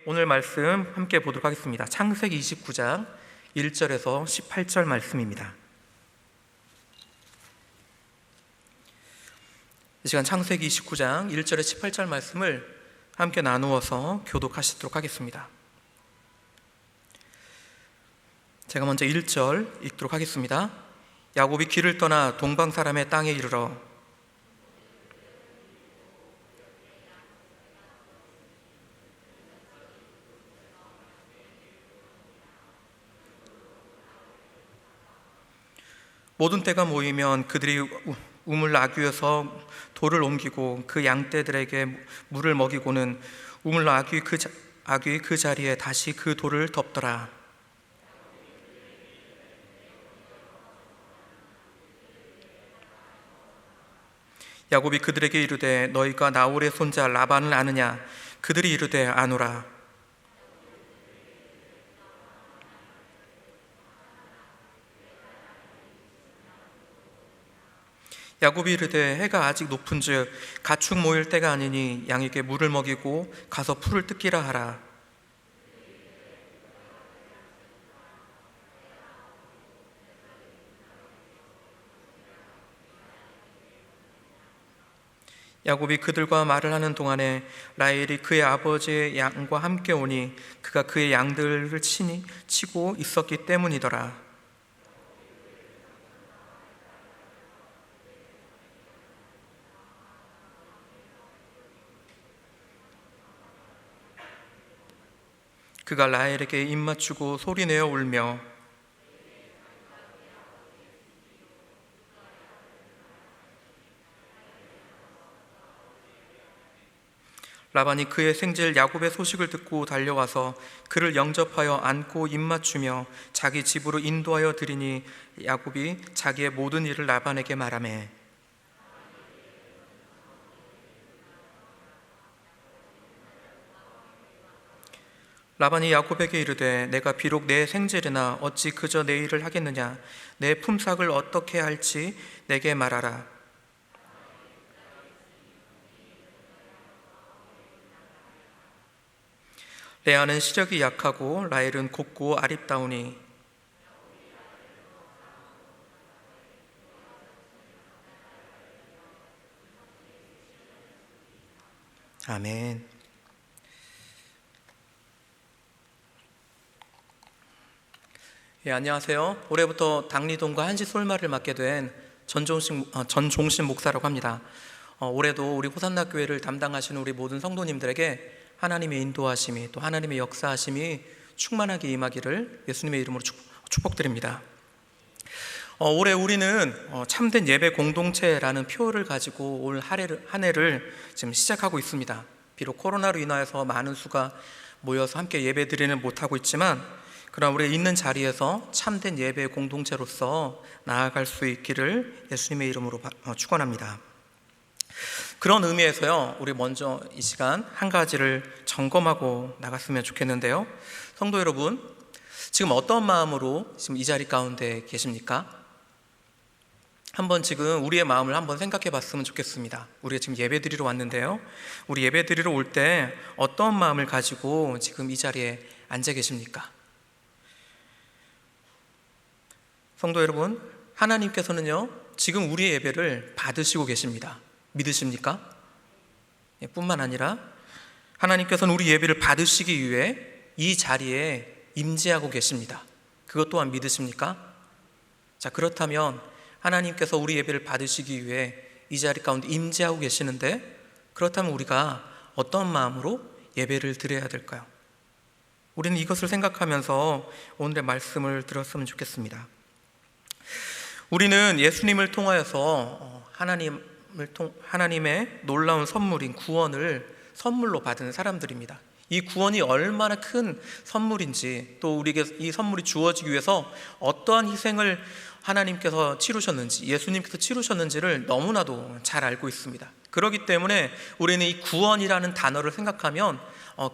오늘 말씀 함께 보도록 하겠습니다. 창세기 29장 1절에서 18절 말씀입니다. 이 시간 창세기 29장 1절에서 18절 말씀을 함께 나누어서 교독하시도록 하겠습니다. 제가 먼저 1절 읽도록 하겠습니다. 야곱이 길을 떠나 동방 사람의 땅에 이르러 모든 떼가 모이면 그들이 우물 나귀에서 돌을 옮기고 그 양떼들에게 물을 먹이고는 우물 나귀 그 자리에 다시 그 돌을 덮더라. 야곱이 그들에게 이르되 너희가 나홀의 손자 라반을 아느냐? 그들이 이르되 아노라. 야곱이 이르되 해가 아직 높은즉 가축 모일 때가 아니니 양에게 물을 먹이고 가서 풀을 뜯기라 하라. 야곱이 그들과 말을 하는 동안에 라헬이 그의 아버지의 양과 함께 오니 그가 그의 양들을 치고 있었기 때문이더라. 그가 라헬에게 입맞추고 소리내어 울며 라반이 그의 생질 야곱의 소식을 듣고 달려와서 그를 영접하여 안고 입맞추며 자기 집으로 인도하여 드리니 야곱이 자기의 모든 일을 라반에게 말하매 라반이 야곱에게 이르되 내가 비록 내 생질이나 어찌 그저 내 일을 하겠느냐? 내 품삯을 어떻게 할지 내게 말하라. 레아는 시력이 약하고 라헬은 곱고 아립다우니 아멘. 안녕하세요. 올해부터 당리동과 한시 솔마를 맡게 된 전종신 목사라고 합니다. 올해도 우리 호산나 교회를 담당하시는 우리 모든 성도님들에게 하나님의 인도하심이 또 하나님의 역사하심이 충만하게 임하기를 예수님의 이름으로 축복드립니다. 올해 우리는 참된 예배 공동체라는 표어를 가지고 올 한 해를 지금 시작하고 있습니다. 비록 코로나로 인하여서 많은 수가 모여서 함께 예배 드리는 못하고 있지만 그러나 우리 있는 자리에서 참된 예배 공동체로서 나아갈 수 있기를 예수님의 이름으로 축원합니다. 그런 의미에서요, 우리 먼저 이 시간 한 가지를 점검하고 나갔으면 좋겠는데요. 성도 여러분, 지금 어떤 마음으로 지금 이 자리 가운데 계십니까? 한번 지금 우리의 마음을 한번 생각해 봤으면 좋겠습니다. 우리가 지금 예배 드리러 왔는데요, 우리 예배 드리러 올 때 어떤 마음을 가지고 지금 이 자리에 앉아 계십니까? 성도 여러분, 하나님께서는요 지금 우리의 예배를 받으시고 계십니다. 믿으십니까? 뿐만 아니라 하나님께서는 우리 예배를 받으시기 위해 이 자리에 임재하고 계십니다. 그것 또한 믿으십니까? 자, 그렇다면 하나님께서 우리 예배를 받으시기 위해 이 자리 가운데 임재하고 계시는데 그렇다면 우리가 어떤 마음으로 예배를 드려야 될까요? 우리는 이것을 생각하면서 오늘의 말씀을 들었으면 좋겠습니다. 우리는 예수님을 통하여서 하나님의 놀라운 선물인 구원을 선물로 받은 사람들입니다. 이 구원이 얼마나 큰 선물인지 또 우리에게 이 선물이 주어지기 위해서 어떠한 희생을 하나님께서 치르셨는지 예수님께서 치르셨는지를 너무나도 잘 알고 있습니다. 그렇기 때문에 우리는 이 구원이라는 단어를 생각하면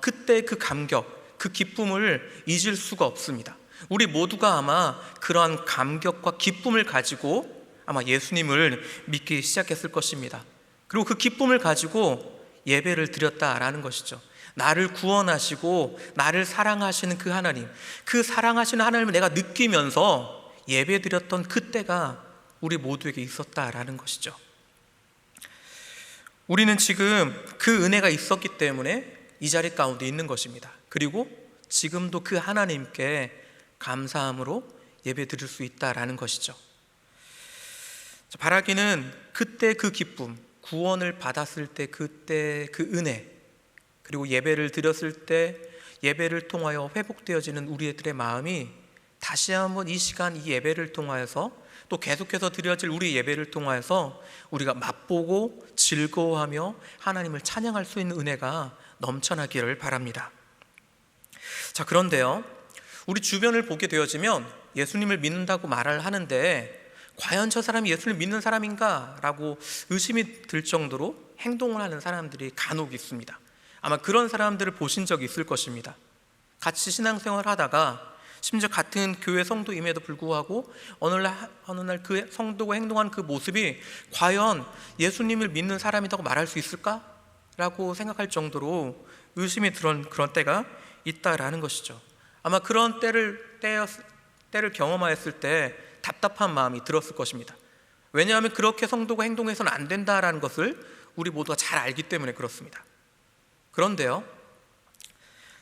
그때 그 감격, 그 기쁨을 잊을 수가 없습니다. 우리 모두가 아마 그러한 감격과 기쁨을 가지고 아마 예수님을 믿기 시작했을 것입니다. 그리고 그 기쁨을 가지고 예배를 드렸다라는 것이죠. 나를 구원하시고 나를 사랑하시는 그 하나님, 그 사랑하시는 하나님을 내가 느끼면서 예배드렸던 그때가 우리 모두에게 있었다라는 것이죠. 우리는 지금 그 은혜가 있었기 때문에 이 자리 가운데 있는 것입니다. 그리고 지금도 그 하나님께 감사함으로 예배드릴 수 있다라는 것이죠. 바라기는 그때 그 기쁨, 구원을 받았을 때 그때 그 은혜, 그리고 예배를 드렸을 때 예배를 통하여 회복되어지는 우리들의 마음이 다시 한번 이 시간 이 예배를 통하여서 또 계속해서 드려질 우리 예배를 통하여서 우리가 맛보고 즐거워하며 하나님을 찬양할 수 있는 은혜가 넘쳐나기를 바랍니다. 자, 그런데요, 우리 주변을 보게 되어지면 예수님을 믿는다고 말을 하는데 과연 저 사람이 예수를 믿는 사람인가? 라고 의심이 들 정도로 행동을 하는 사람들이 간혹 있습니다. 아마 그런 사람들을 보신 적이 있을 것입니다. 같이 신앙생활을 하다가 심지어 같은 교회 성도임에도 불구하고 어느 날 그 성도가 행동하는 그 모습이 과연 예수님을 믿는 사람이라고 말할 수 있을까? 라고 생각할 정도로 의심이 드는 그런 때가 있다라는 것이죠. 아마 그런 때를 경험하였을 때 답답한 마음이 들었을 것입니다. 왜냐하면 그렇게 성도가 행동해서는 안 된다라는 것을 우리 모두가 잘 알기 때문에 그렇습니다. 그런데요,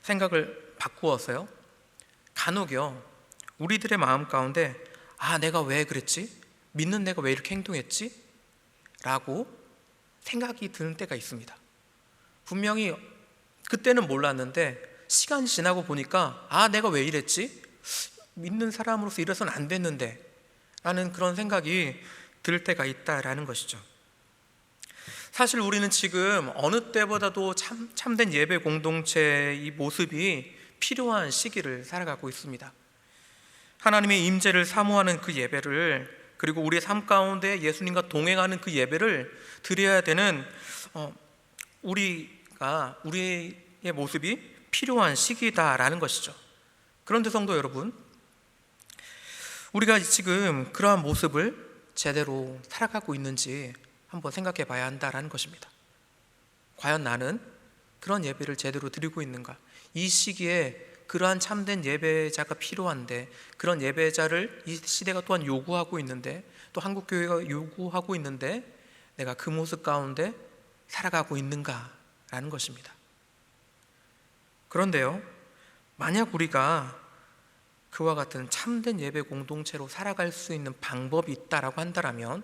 생각을 바꾸어서요, 간혹요, 우리들의 마음 가운데 내가 왜 그랬지? 믿는 내가 왜 이렇게 행동했지? 라고 생각이 드는 때가 있습니다. 분명히 그때는 몰랐는데 시간이 지나고 보니까 내가 왜 이랬지? 믿는 사람으로서 이래서는 안 됐는데 라는 그런 생각이 들 때가 있다라는 것이죠. 사실 우리는 지금 어느 때보다도 참된 예배 공동체의 모습이 필요한 시기를 살아가고 있습니다. 하나님의 임재를 사모하는 그 예배를, 그리고 우리의 삶 가운데 예수님과 동행하는 그 예배를 드려야 되는 우리의 모습이 필요한 시기다라는 것이죠. 그런데 성도 여러분, 우리가 지금 그러한 모습을 제대로 살아가고 있는지 한번 생각해 봐야 한다라는 것입니다. 과연 나는 그런 예배를 제대로 드리고 있는가? 이 시기에 그러한 참된 예배자가 필요한데, 그런 예배자를 이 시대가 또한 요구하고 있는데, 또 한국교회가 요구하고 있는데 내가 그 모습 가운데 살아가고 있는가라는 것입니다. 그런데요, 만약 우리가 그와 같은 참된 예배 공동체로 살아갈 수 있는 방법이 있다라고 한다면,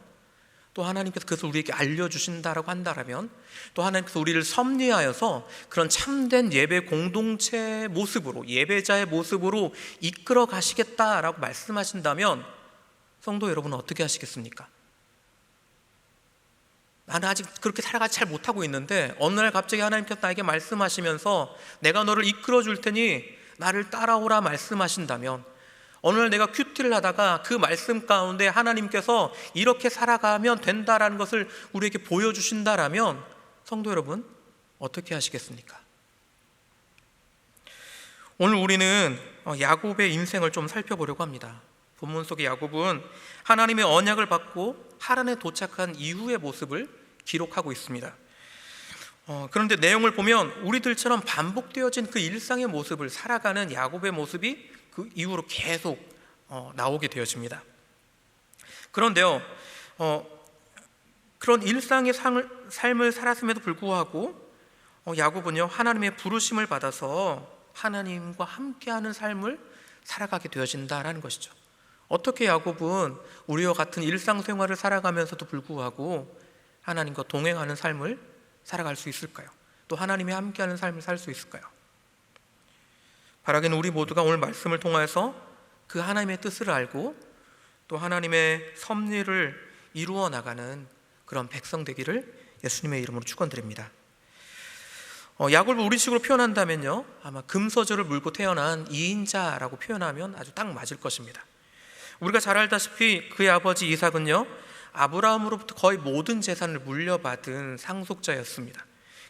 또 하나님께서 그것을 우리에게 알려주신다라고 한다면, 또 하나님께서 우리를 섭리하여서 그런 참된 예배 공동체의 모습으로, 예배자의 모습으로 이끌어 가시겠다라고 말씀하신다면 성도 여러분은 어떻게 하시겠습니까? 나는 아직 그렇게 살아가지 잘 못하고 있는데 어느 날 갑자기 하나님께서 나에게 말씀하시면서 내가 너를 이끌어 줄 테니 나를 따라오라 말씀하신다면, 어느 날 내가 큐티를 하다가 그 말씀 가운데 하나님께서 이렇게 살아가면 된다라는 것을 우리에게 보여주신다라면 성도 여러분 어떻게 하시겠습니까? 오늘 우리는 야곱의 인생을 좀 살펴보려고 합니다. 본문 속의 야곱은 하나님의 언약을 받고 하란에 도착한 이후의 모습을 기록하고 있습니다. 그런데 내용을 보면 우리들처럼 반복되어진 그 일상의 모습을 살아가는 야곱의 모습이 그 이후로 계속 나오게 되어집니다. 그런데요, 그런 일상의 삶을 살았음에도 불구하고 야곱은요, 하나님의 부르심을 받아서 하나님과 함께하는 삶을 살아가게 되어진다라는 것이죠. 어떻게 야곱은 우리와 같은 일상생활을 살아가면서도 불구하고 하나님과 동행하는 삶을 살아갈 수 있을까요? 또 하나님이 함께하는 삶을 살 수 있을까요? 바라기는 우리 모두가 오늘 말씀을 통해서 그 하나님의 뜻을 알고 또 하나님의 섭리를 이루어 나가는 그런 백성 되기를 예수님의 이름으로 축원드립니다. 야곱을 우리식으로 표현한다면요, 아마 금서절을 물고 태어난 이인자라고 표현하면 아주 딱 맞을 것입니다. 우리가 잘 알다시피 그의 아버지 이삭은요, 아브라함으로부터 거의 모든 재산을 물려받은 상속자였습니다.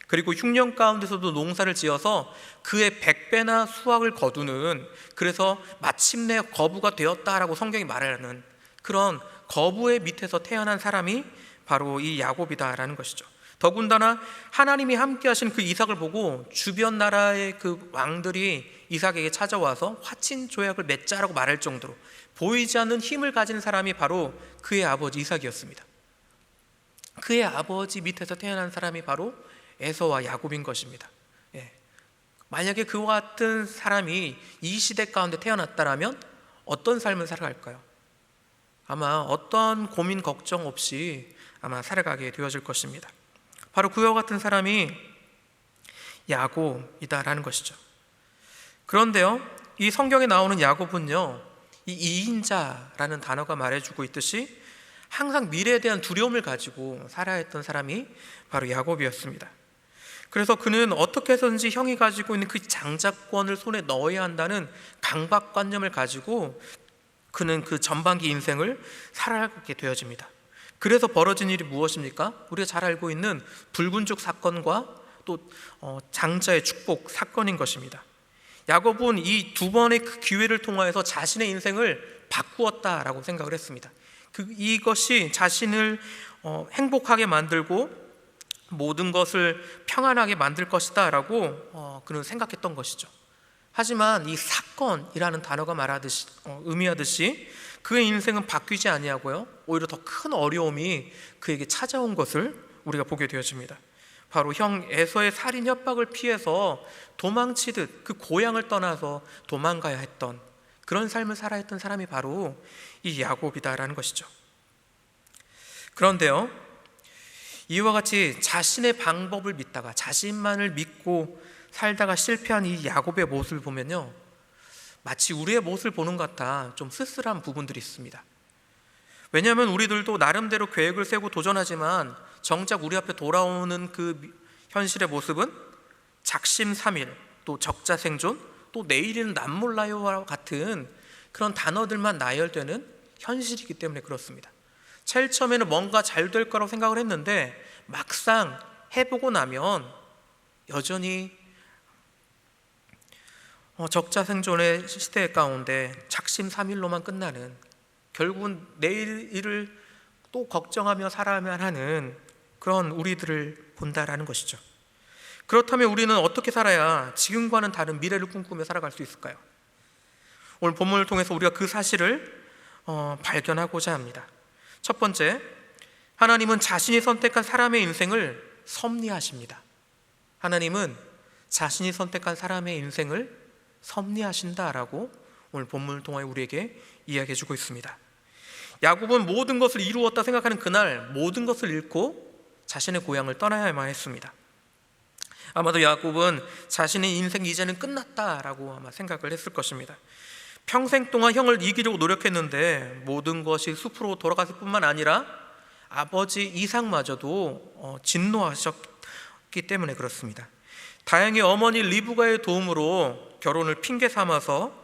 그리고 흉년 가운데서도 농사를 지어서 그의 100배나 수확을 거두는, 그래서 마침내 거부가 되었다라고 성경이 말하는 그런 거부의 밑에서 태어난 사람이 바로 이 야곱이다라는 것이죠. 더군다나 하나님이 함께 하신 그 이삭을 보고 주변 나라의 그 왕들이 이삭에게 찾아와서 화친 조약을 맺자라고 말할 정도로 보이지 않는 힘을 가진 사람이 바로 그의 아버지 이삭이었습니다. 그의 아버지 밑에서 태어난 사람이 바로 에서와 야곱인 것입니다. 만약에 그와 같은 사람이 이 시대 가운데 태어났다라면 어떤 삶을 살아갈까요? 아마 어떤 고민 걱정 없이 아마 살아가게 되어질 것입니다. 바로 그와 같은 사람이 야곱이다라는 것이죠. 그런데요, 이 성경에 나오는 야곱은요, 이 이인자라는 단어가 말해주고 있듯이 항상 미래에 대한 두려움을 가지고 살아야 했던 사람이 바로 야곱이었습니다. 그래서 그는 어떻게 해서든지 형이 가지고 있는 그 장자권을 손에 넣어야 한다는 강박관념을 가지고 그는 그 전반기 인생을 살아가게 되어집니다. 그래서 벌어진 일이 무엇입니까? 우리가 잘 알고 있는 붉은죽 사건과 또 장자의 축복 사건인 것입니다. 야곱은 이 두 번의 그 기회를 통하여서 자신의 인생을 바꾸었다라고 생각을 했습니다. 이것이 자신을 행복하게 만들고 모든 것을 평안하게 만들 것이다 라고 그는 생각했던 것이죠. 하지만 이 사건이라는 단어가 의미하듯이 그의 인생은 바뀌지 아니하고요, 오히려 더 큰 어려움이 그에게 찾아온 것을 우리가 보게 되어집니다. 바로 형 에서의 살인 협박을 피해서 도망치듯 그 고향을 떠나서 도망가야 했던 그런 삶을 살아야 했던 사람이 바로 이 야곱이다라는 것이죠. 그런데요, 이와 같이 자신의 방법을 믿다가 자신만을 믿고 살다가 실패한 이 야곱의 모습을 보면요, 마치 우리의 모습을 보는 것 같아 좀 쓸쓸한 부분들이 있습니다. 왜냐하면 우리들도 나름대로 계획을 세우고 도전하지만 정작 우리 앞에 돌아오는 그 현실의 모습은 작심삼일, 또 적자생존, 또 내일은 남몰라요와 같은 그런 단어들만 나열되는 현실이기 때문에 그렇습니다. 제일 처음에는 뭔가 잘 될 거라고 생각을 했는데 막상 해보고 나면 여전히 적자생존의 시대 가운데 작심삼일로만 끝나는, 결국은 내일 일을 또 걱정하며 살아야만 하는 그런 우리들을 본다라는 것이죠. 그렇다면 우리는 어떻게 살아야 지금과는 다른 미래를 꿈꾸며 살아갈 수 있을까요? 오늘 본문을 통해서 우리가 그 사실을 발견하고자 합니다. 첫 번째, 하나님은 자신이 선택한 사람의 인생을 섭리하십니다. 하나님은 자신이 선택한 사람의 인생을 섭리하신다라고 오늘 본문을 통하여 우리에게 이야기해 주고 있습니다. 야곱은 모든 것을 이루었다 생각하는 그날 모든 것을 잃고 자신의 고향을 떠나야만 했습니다. 아마도 야곱은 자신의 인생 이제는 끝났다라고 아마 생각을 했을 것입니다. 평생 동안 형을 이기려고 노력했는데 모든 것이 숲으로 돌아갔을 뿐만 아니라 아버지 이삭마저도 진노하셨기 때문에 그렇습니다. 다행히 어머니 리브가의 도움으로 결혼을 핑계 삼아서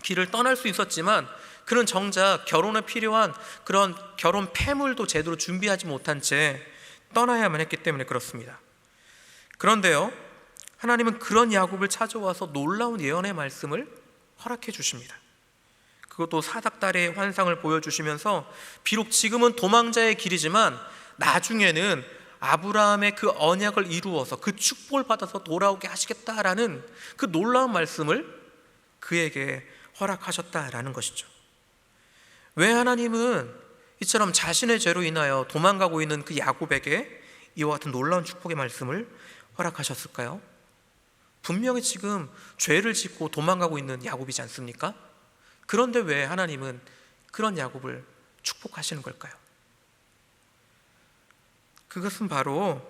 길을 떠날 수 있었지만 그는 정작 결혼에 필요한 그런 결혼 패물도 제대로 준비하지 못한 채 떠나야만 했기 때문에 그렇습니다. 그런데요, 하나님은 그런 야곱을 찾아와서 놀라운 예언의 말씀을 허락해 주십니다. 그것도 사닥다리의 환상을 보여주시면서 비록 지금은 도망자의 길이지만 나중에는 아브라함의 그 언약을 이루어서 그 축복을 받아서 돌아오게 하시겠다라는 그 놀라운 말씀을 그에게 허락하셨다라는 것이죠. 왜 하나님은 이처럼 자신의 죄로 인하여 도망가고 있는 그 야곱에게 이와 같은 놀라운 축복의 말씀을 허락하셨을까요? 분명히 지금 죄를 짓고 도망가고 있는 야곱이지 않습니까? 그런데 왜 하나님은 그런 야곱을 축복하시는 걸까요? 그것은 바로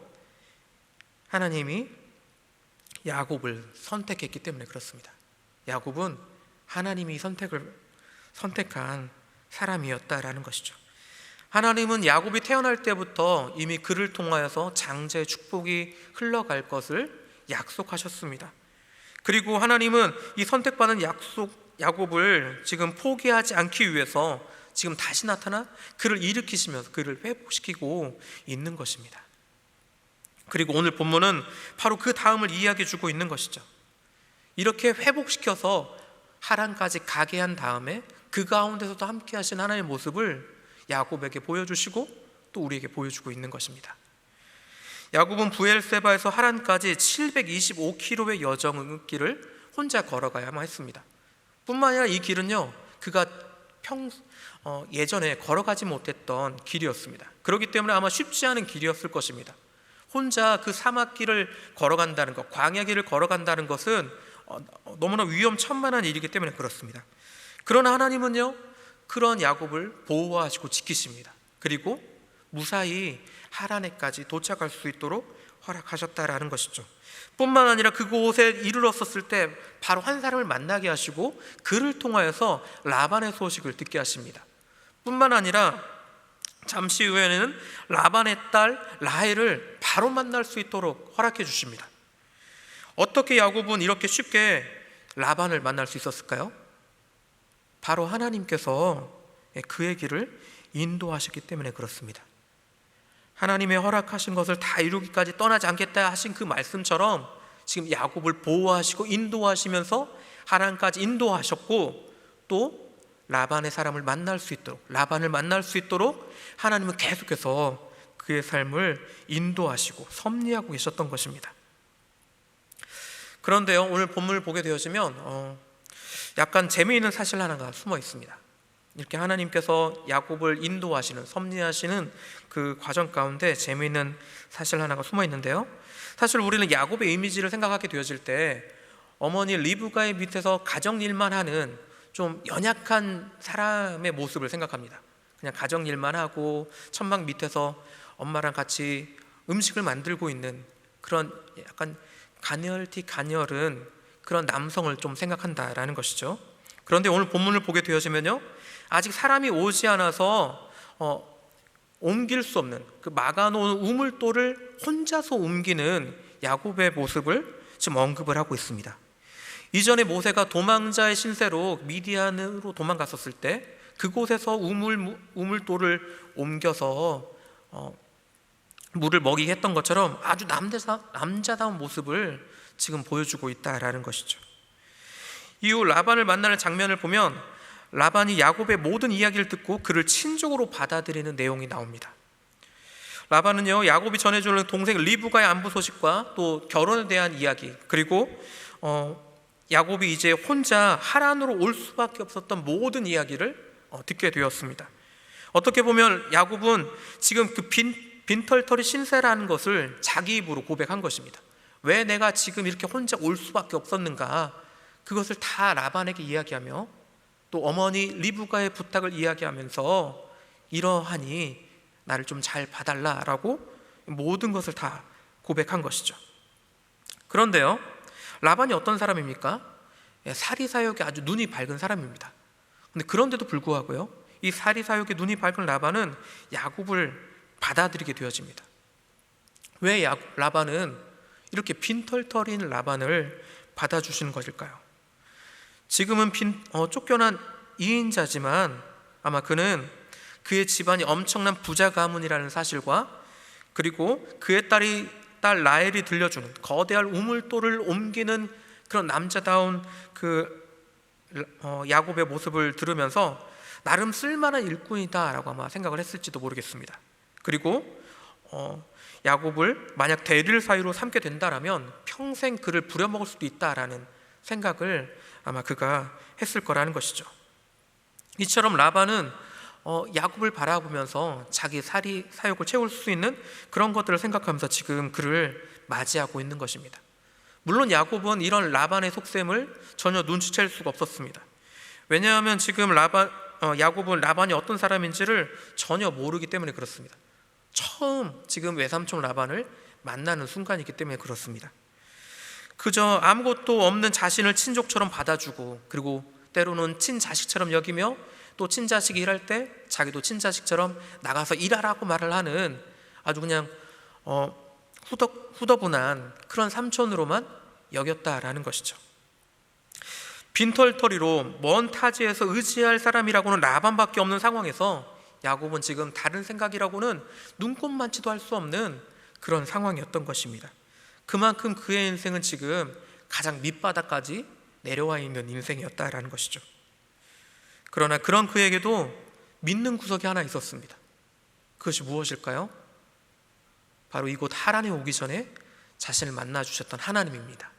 하나님이 야곱을 선택했기 때문에 그렇습니다. 야곱은 하나님이 선택한 사람이었다라는 것이죠. 하나님은 야곱이 태어날 때부터 이미 그를 통하여서 장자의 축복이 흘러갈 것을 약속하셨습니다. 그리고 하나님은 이 선택받은 야곱을 지금 포기하지 않기 위해서 지금 다시 나타나 그를 일으키시면서 그를 회복시키고 있는 것입니다. 그리고 오늘 본문은 바로 그 다음을 이야기해 주고 있는 것이죠. 이렇게 회복시켜서 하란까지 가게 한 다음에 그 가운데서도 함께 하신 하나님의 모습을 야곱에게 보여주시고 또 우리에게 보여주고 있는 것입니다. 야곱은 부엘세바에서 하란까지 725km의 여정길을 혼자 걸어가야만 했습니다. 뿐만 아니라 이 길은요, 그가 예전에 걸어가지 못했던 길이었습니다. 그렇기 때문에 아마 쉽지 않은 길이었을 것입니다. 혼자 그 사막길을 걸어간다는 것, 광야길을 걸어간다는 것은 너무나 위험천만한 일이기 때문에 그렇습니다. 그러나 하나님은요, 그런 야곱을 보호하시고 지키십니다. 그리고 무사히 하란에까지 도착할 수 있도록 허락하셨다라는 것이죠. 뿐만 아니라 그곳에 이르렀었을 때 바로 한 사람을 만나게 하시고 그를 통하여서 라반의 소식을 듣게 하십니다. 뿐만 아니라 잠시 후에는 라반의 딸 라헬을 바로 만날 수 있도록 허락해 주십니다. 어떻게 야곱은 이렇게 쉽게 라반을 만날 수 있었을까요? 바로 하나님께서 그의 길을 인도하셨기 때문에 그렇습니다. 하나님의 허락하신 것을 다 이루기까지 떠나지 않겠다 하신 그 말씀처럼 지금 야곱을 보호하시고 인도하시면서 하란까지 인도하셨고, 또 라반의 사람을 만날 수 있도록, 라반을 만날 수 있도록 하나님은 계속해서 그의 삶을 인도하시고 섭리하고 계셨던 것입니다. 그런데요, 오늘 본문을 보게 되어지면 약간 재미있는 사실 하나가 숨어 있습니다. 이렇게 하나님께서 야곱을 인도하시는, 섭리하시는 그 과정 가운데 재미있는 사실 하나가 숨어 있는데요, 사실 우리는 야곱의 이미지를 생각하게 되어질 때 어머니 리브가의 밑에서 가정일만 하는 좀 연약한 사람의 모습을 생각합니다. 그냥 가정일만 하고 천막 밑에서 엄마랑 같이 음식을 만들고 있는 그런 약간 가녀른 그런 남성을 좀 생각한다라는 것이죠. 그런데 오늘 본문을 보게 되어지면요, 아직 사람이 오지 않아서 옮길 수 없는 그 막아놓은 우물돌을 혼자서 옮기는 야곱의 모습을 지금 언급을 하고 있습니다. 이전에 모세가 도망자의 신세로 미디안으로 도망갔었을 때 그곳에서 우물돌을 옮겨서 물을 먹이게 했던 것처럼 아주 남자다운 모습을 지금 보여주고 있다라는 것이죠. 이후 라반을 만나는 장면을 보면 라반이 야곱의 모든 이야기를 듣고 그를 친족으로 받아들이는 내용이 나옵니다. 라반은요, 야곱이 전해주는 동생 리브가의 안부 소식과 또 결혼에 대한 이야기, 그리고 야곱이 이제 혼자 하란으로 올 수밖에 없었던 모든 이야기를 듣게 되었습니다. 어떻게 보면 야곱은 지금 그 빈털터리 신세라는 것을 자기 입으로 고백한 것입니다. 왜 내가 지금 이렇게 혼자 올 수밖에 없었는가, 그것을 다 라반에게 이야기하며 또 어머니 리브가의 부탁을 이야기하면서 이러하니 나를 좀 잘 봐달라라고 모든 것을 다 고백한 것이죠. 그런데요, 라반이 어떤 사람입니까? 사리사욕에 아주 눈이 밝은 사람입니다. 근데 그런데도 불구하고요, 이 사리사욕에 눈이 밝은 라반은 야곱을 받아들이게 되어집니다. 왜 라반은 이렇게 빈털터리인 라반을 받아주시는 것일까요? 지금은 쫓겨난 2인자지만 아마 그는 그의 집안이 엄청난 부자 가문이라는 사실과 그리고 그의 딸 라헬이 들려주는 거대한 우물돌을 옮기는 그런 남자다운 야곱의 모습을 들으면서 나름 쓸만한 일꾼이다라고 아마 생각을 했을지도 모르겠습니다. 그리고 야곱을 만약 대릴 사유로 삼게 된다라면 평생 그를 부려먹을 수도 있다라는 생각을 아마 그가 했을 거라는 것이죠. 이처럼 라반은 야곱을 바라보면서 자기 사욕을 채울 수 있는 그런 것들을 생각하면서 지금 그를 맞이하고 있는 것입니다. 물론 야곱은 이런 라반의 속셈을 전혀 눈치챌 수가 없었습니다. 왜냐하면 지금 야곱은 라반이 어떤 사람인지를 전혀 모르기 때문에 그렇습니다. 처음 지금 외삼촌 라반을 만나는 순간이기 때문에 그렇습니다. 그저 아무것도 없는 자신을 친족처럼 받아주고, 그리고 때로는 친자식처럼 여기며 또 친자식이 일할 때 자기도 친자식처럼 나가서 일하라고 말을 하는 아주 그냥 후더분한 그런 삼촌으로만 여겼다라는 것이죠. 빈털터리로 먼 타지에서 의지할 사람이라고는 라반밖에 없는 상황에서 야곱은 지금 다른 생각이라고는 눈꼽만치도 할 수 없는 그런 상황이었던 것입니다. 그만큼 그의 인생은 지금 가장 밑바닥까지 내려와 있는 인생이었다라는 것이죠. 그러나 그런 그에게도 믿는 구석이 하나 있었습니다. 그것이 무엇일까요? 바로 이곳 하란에 오기 전에 자신을 만나 주셨던 하나님입니다.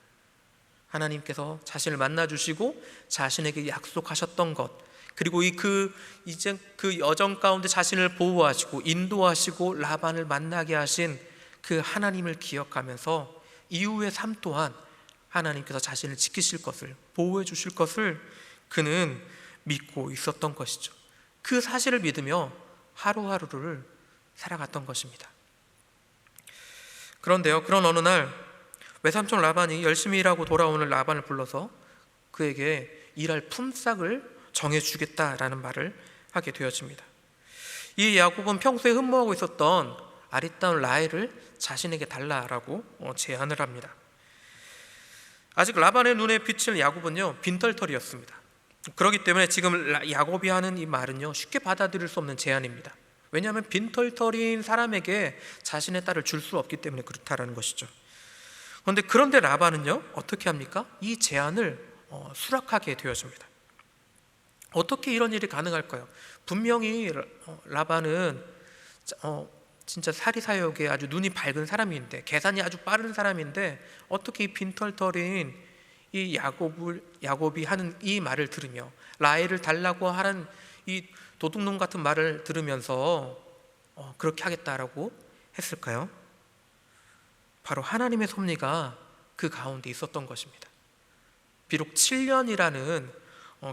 하나님께서 자신을 만나 주시고 자신에게 약속하셨던 것, 그리고 이제 그 여정 가운데 자신을 보호하시고 인도하시고 라반을 만나게 하신 그 하나님을 기억하면서 이후의 삶 또한 하나님께서 자신을 지키실 것을, 보호해 주실 것을 그는 믿고 있었던 것이죠. 그 사실을 믿으며 하루하루를 살아갔던 것입니다. 그런데요, 그런 어느 날 외삼촌 라반이 열심히 일하고 돌아오는 라반을 불러서 그에게 일할 품삯을 정해주겠다라는 말을 하게 되어집니다. 이 야곱은 평소에 흠모하고 있었던 아리따운 라헬을 자신에게 달라라고 제안을 합니다. 아직 라반의 눈에 비친 야곱은요, 빈털털이었습니다. 그렇기 때문에 지금 야곱이 하는 이 말은요, 쉽게 받아들일 수 없는 제안입니다. 왜냐하면 빈털털인 사람에게 자신의 딸을 줄 수 없기 때문에 그렇다라는 것이죠. 그런데 라반은요, 어떻게 합니까? 이 제안을 수락하게 되어집니다. 어떻게 이런 일이 가능할까요? 분명히 라반은 진짜 사리사욕에 아주 눈이 밝은 사람인데, 계산이 아주 빠른 사람인데, 어떻게 이 빈털털인 이 야곱이 하는 이 말을 들으며 라헬을 달라고 하는 이 도둑놈 같은 말을 들으면서 그렇게 하겠다라고 했을까요? 바로 하나님의 섭리가 그 가운데 있었던 것입니다. 비록 7년이라는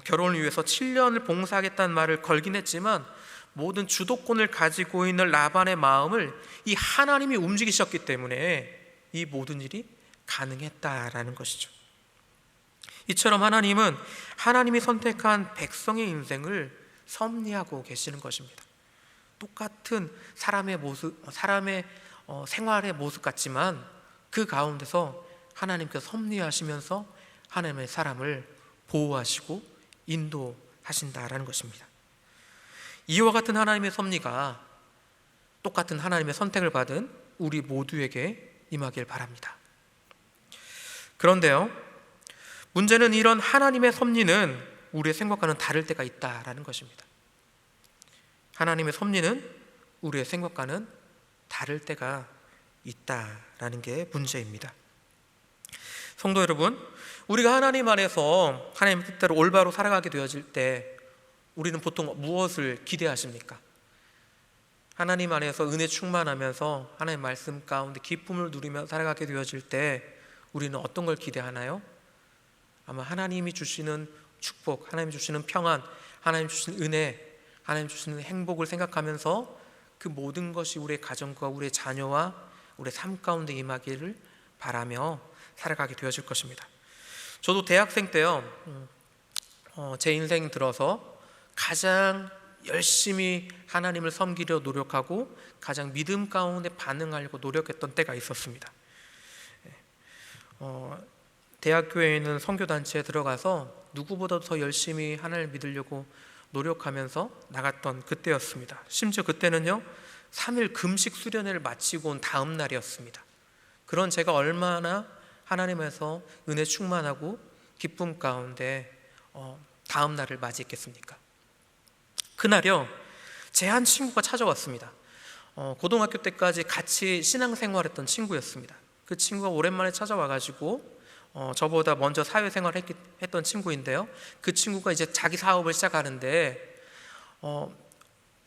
결혼을 위해서 7년을 봉사하겠다는 말을 걸긴 했지만, 모든 주도권을 가지고 있는 라반의 마음을 이 하나님이 움직이셨기 때문에 이 모든 일이 가능했다라는 것이죠. 이처럼 하나님은 하나님이 선택한 백성의 인생을 섭리하고 계시는 것입니다. 똑같은 사람의 모습, 사람의 생활의 모습 같지만 그 가운데서 하나님께서 섭리하시면서 하나님의 사람을 보호하시고 인도하신다라는 것입니다. 이와 같은 하나님의 섭리가 똑같은 하나님의 선택을 받은 우리 모두에게 임하길 바랍니다. 그런데요, 문제는 이런 하나님의 섭리는 우리의 생각과는 다를 때가 있다라는 것입니다. 하나님의 섭리는 우리의 생각과는 다를 때가 있다라는 게 문제입니다. 성도 여러분, 우리가 하나님 안에서 하나님의 뜻대로 올바로 살아가게 되어질 때 우리는 보통 무엇을 기대하십니까? 하나님 안에서 은혜 충만하면서 하나님의 말씀 가운데 기쁨을 누리며 살아가게 되어질 때 우리는 어떤 걸 기대하나요? 아마 하나님이 주시는 축복, 하나님이 주시는 평안, 하나님이 주시는 은혜, 하나님이 주시는 행복을 생각하면서 그 모든 것이 우리의 가정과 우리의 자녀와 우리의 삶 가운데 임하기를 바라며 살아가게 되어질 것입니다. 저도 대학생 때요, 제 인생 들어서 가장 열심히 하나님을 섬기려 노력하고 가장 믿음 가운데 반응하려고 노력했던 때가 있었습니다. 대학교에 있는 선교단체에 들어가서 누구보다 더 열심히 하나님을 믿으려고 노력하면서 나갔던 그때였습니다. 심지어 그때는요, 3일 금식 수련회를 마치고 온 다음 날이었습니다. 그런 제가 얼마나 하나님에서 은혜 충만하고 기쁨 가운데 다음 날을 맞이했겠습니까? 그날요, 제 한 친구가 찾아왔습니다. 고등학교 때까지 같이 신앙생활했던 친구였습니다. 그 친구가 오랜만에 찾아와가지고 저보다 먼저 사회생활을 했던 친구인데요, 그 친구가 이제 자기 사업을 시작하는데